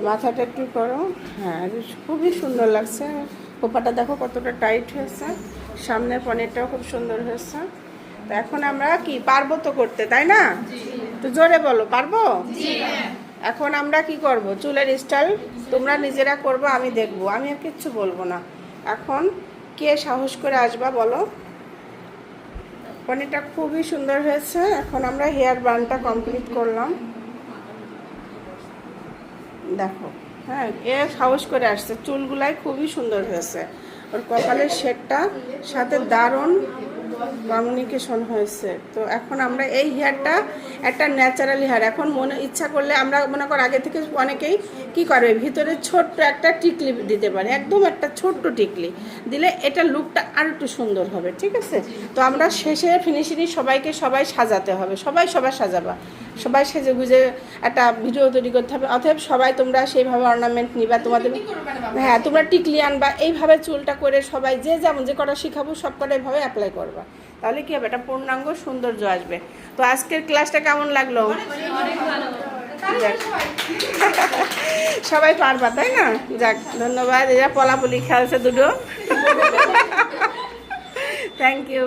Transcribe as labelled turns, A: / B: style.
A: মাথাটা একটু করো। হ্যাঁ, খুবই সুন্দর লাগছে। খোপাটা দেখো কতটা টাইট হয়েছে, সামনের পনিরটাও খুব সুন্দর হয়েছে। তো এখন আমরা কি পারবো তো করতে, তাই না? তো জোরে বলো, পারবো? এখন আমরা কি করব, চুলের স্টাইল তোমরা নিজেরা করবো, আমি দেখবো, আমি আর কিচ্ছু বলবো না। এখন কে সাহস করে আসবা বলো। পনিরটা খুবই সুন্দর হয়েছে। এখন আমরা হেয়ার বানটা কমপ্লিট করলাম, দেখো। হ্যাঁ, এ সাহস করে আসছে, চুলগুলাই খুবই সুন্দর হয়েছে। ওর কপালের শেডটা সাথে দারুণ কমিউনিকেশন হয়েছে। তো এখন আমরা এই হেয়ারটা একটা ন্যাচারাল হেয়ার, এখন মনে ইচ্ছা করলে আমরা মনে কর আগে থেকে অনেকেই কি করে ভিতরে ছোট্ট একটা টিকলি দিতে পারে, একদম একটা ছোট্ট টিকলি দিলে এটা লুকটা আর একটু সুন্দর হবে, ঠিক আছে? তো আমরা শেষে ফিনিশিং সবাই সাজাতে হবে, সবাই সাজাবা, সবাই সেজে গুজে একটা ভিডিও তৈরি করতে হবে। অতএব সবাই তোমরা সেইভাবে অর্নামেন্ট নিবা, তোমাদের হ্যাঁ তোমরা টিকলি আনবা, এইভাবে চুলটা করে সবাই যে যেমন যে কটা শিখাবো সব কটা এইভাবে অ্যাপ্লাই করবা, তাহলে কি হবে, একটা পূর্ণাঙ্গ সৌন্দর্য আসবে। তো আজকের ক্লাসটা কেমন লাগলো? সবাই পারবা, তাই না? যাক, ধন্যবাদ। এরা পলাপলি খেলছে দুটো। Thank you.